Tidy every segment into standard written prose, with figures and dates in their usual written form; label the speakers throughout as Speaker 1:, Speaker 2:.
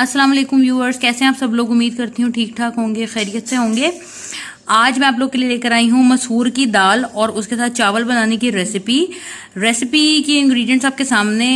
Speaker 1: अस्सलाम वालेकुम व्यूअर्स, कैसे हैं आप सब लोग। उम्मीद करती हूँ ठीक ठाक होंगे, खैरियत से होंगे। आज मैं आप लोग के लिए लेकर आई हूँ मसूर की दाल और उसके साथ चावल बनाने की रेसिपी की इंग्रेडिएंट्स आपके सामने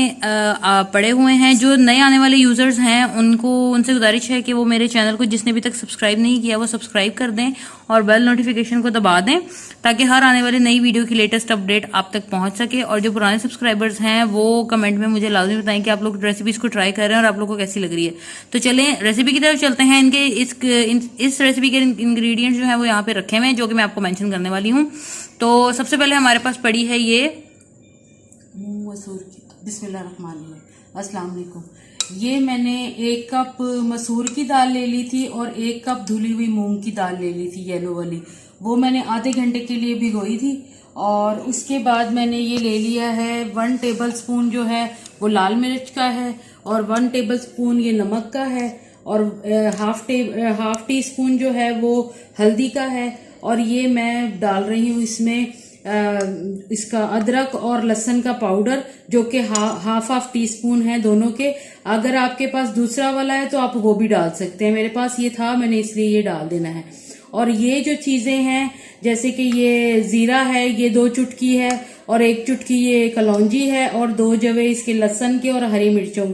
Speaker 1: पड़े हुए हैं। जो नए आने वाले यूजर्स हैं उनसे गुजारिश है कि वो मेरे चैनल को, जिसने अभी तक सब्सक्राइब नहीं किया, वो सब्सक्राइब कर दें और बेल नोटिफिकेशन को दबा दें ताकि हर आने वाली नई वीडियो की लेटेस्ट अपडेट आप तक पहुंच सके। और जो पुराने सब्सक्राइबर्स हैं वो कमेंट में मुझे लाजमी बताएं कि आप लोग रेसिपीज को ट्राई कर रहे हैं और आप लोग को कैसी लग रही है। तो चलें रेसिपी की तरफ चलते हैं। इनके इस रेसिपी के इंग्रेडिएंट्स जो है वो यहाँ पे रखे हुए हैं, जो कि मैं आपको मेंशन करने वाली हूँ। तो सबसे पहले हमारे पास पड़ी है ये
Speaker 2: मूंग मसूर की। बिस्मिल्लाहिर्रहमानिर्रहीम। अस्सलाम वालेकुम। ये मैंने 1 कप मसूर की दाल ले ली थी और 1 कप धुली हुई मूंग की दाल ले ली थी, येलो वाली। वो मैंने आधे घंटे के लिए भिगोई थी। और उसके बाद मैंने ये ले लिया है 1 टेबल स्पून जो है वो लाल मिर्च का है, और 1 टेबल स्पून ये नमक का है, और हाफ टी स्पून जो है वो हल्दी का है। और ये मैं डाल रही हूँ इसमें इसका अदरक और लहसुन का पाउडर, जो कि हाफ टी स्पून है दोनों के। अगर आपके पास दूसरा वाला है तो आप वो भी डाल सकते हैं। मेरे पास ये था, मैंने इसलिए ये डाल देना है। और ये जो चीजें हैं, जैसे कि ये जीरा है, ये 2 चुटकी है, और 1 चुटकी ये कलौंजी है, और 2 जवे इसके लहसुन के, और हरी मिर्चों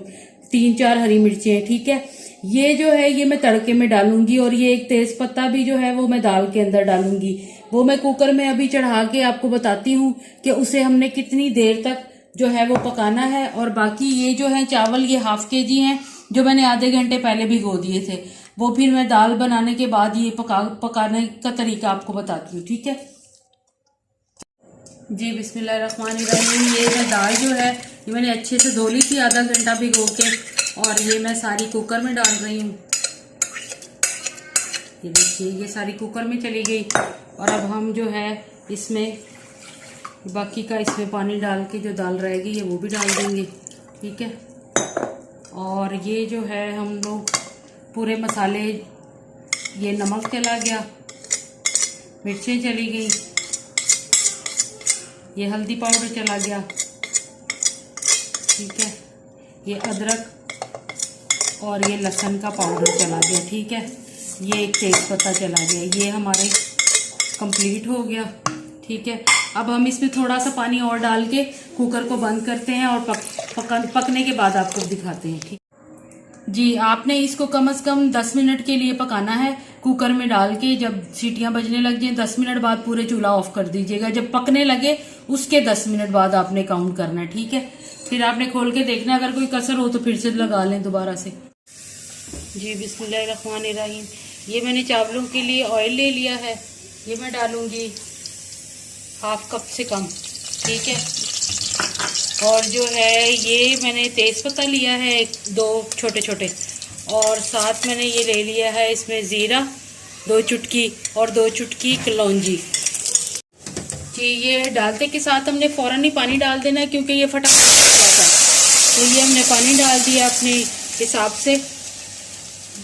Speaker 2: 3-4 हरी मिर्चें हैं। ठीक है, ये जो है ये मैं तड़के में डालूंगी। और ये एक तेज पत्ता भी जो है वो मैं दाल के अंदर डालूंगी। वो मैं कुकर में अभी चढ़ा के आपको बताती हूँ कि उसे हमने कितनी देर तक जो है वो पकाना है। और बाकी ये जो है चावल, ये ½ kg हैं जो मैंने आधे घंटे पहले भिगो दिए थे। वो फिर मैं दाल बनाने के बाद ये पकाने का तरीका आपको बताती हूँ। ठीक है जी। बिस्मिल्लाहिर्रहमानिर्रहीम। ये मैं दाल जो है ये मैंने अच्छे से धो ली थी आधा घंटा भिगो के, और ये मैं सारी कुकर में डाल रही हूँ। ये देखिए, ये सारी कुकर में चली गई। और अब हम जो है इसमें बाकी का इसमें पानी डाल के जो दाल रहेगी ये वो भी डाल देंगे। ठीक है, और ये जो है हम लोग पूरे मसाले, ये नमक चला गया, मिर्चें चली गई, ये हल्दी पाउडर चला गया। ठीक है, ये अदरक और ये लहसुन का पाउडर चला गया। ठीक है, ये एक तेज पत्ता चला गया। ये हमारे कंप्लीट हो गया। ठीक है, अब हम इसमें थोड़ा सा पानी और डाल के कुकर को बंद करते हैं और पकने के बाद आपको दिखाते हैं। ठीक जी, आपने इसको कम से कम 10 मिनट के लिए पकाना है कुकर में डाल के। जब सीटियां बजने लग जाए 10 मिनट बाद पूरे चूल्हा ऑफ कर दीजिएगा। जब पकने लगे उसके 10 मिनट बाद आपने काउंट करना है। ठीक है, फिर आपने खोल के देखना, अगर कोई कसर हो तो फिर से लगा लें दोबारा से। जी बिस्मिल्लाहिर्रहमानिर्रहीम। ये मैंने चावलों के लिए ऑयल ले लिया है, ये मैं डालूंगी ½ कप से कम। ठीक है, और जो है ये मैंने तेज पत्ता लिया है 2 छोटे छोटे, और साथ मैंने ये ले लिया है इसमें जीरा 2 चुटकी, और 2 चुटकी कलौंजी। जी, ये डालते के साथ हमने फौरन ही पानी डाल देना है क्योंकि ये फटाफट जाता है। तो ये हमने पानी डाल दिया अपने हिसाब से,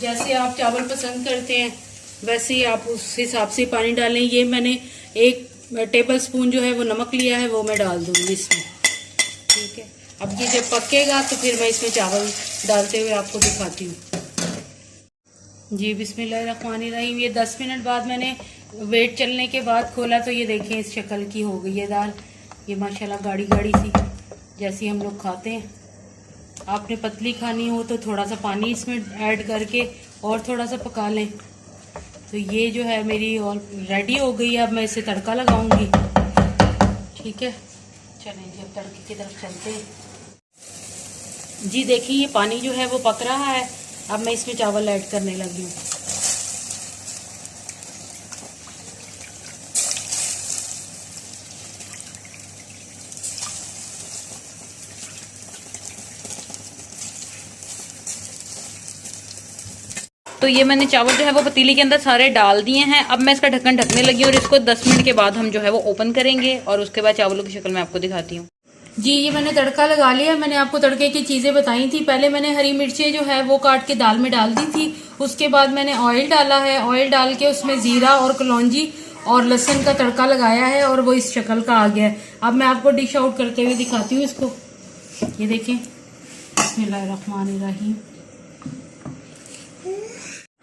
Speaker 2: जैसे आप चावल पसंद करते हैं वैसे ही आप उस हिसाब से पानी डालें। ये मैंने 1 टेबल स्पून जो है वो नमक लिया है, वो मैं डाल दूंगी इसमें। ठीक है, अब ये जब पकेगा तो फिर मैं इसमें चावल डालते हुए आपको दिखाती हूँ। जी बिस्मिल्लाहिर्रहमानिर्रहीम। ये 10 मिनट बाद मैंने वेट चलने के बाद खोला तो ये देखें इस शक्ल की हो गई है दाल। ये माशाल्लाह गाढ़ी गाढ़ी सी, जैसी हम लोग खाते हैं। आपने पतली खानी हो तो थोड़ा सा पानी इसमें ऐड करके और थोड़ा सा पका लें। तो ये जो है मेरी और रेडी हो गई है। अब मैं इसे तड़का लगाऊंगी। ठीक है, चलें जी अब तड़के की तरफ चलते हैं। जी देखिए, ये पानी जो है वो पक रहा है। अब मैं इसमें चावल ऐड करने लगी हूँ।
Speaker 1: तो ये मैंने चावल जो है वो पतीली के अंदर सारे डाल दिए हैं। अब मैं इसका ढक्कन ढकने लगी और इसको 10 मिनट के बाद हम जो है वो ओपन करेंगे और उसके बाद चावलों की शक्ल में आपको दिखाती हूँ।
Speaker 2: जी, ये मैंने तड़का लगा लिया। मैंने आपको तड़के की चीजें बताई थी। पहले मैंने हरी मिर्चें जो है वो काट के दाल में डाल दी थी। उसके बाद मैंने ऑयल डाला है। ऑयल डाल के उसमें जीरा और कलौंजी और लहसुन का तड़का लगाया है और वो इस शक्ल का आ गया है। अब मैं आपको डिश आउट करते हुए दिखाती हूँ इसको। ये देखें, बिस्मिल्लाहिर्रहमानिर्रहीम।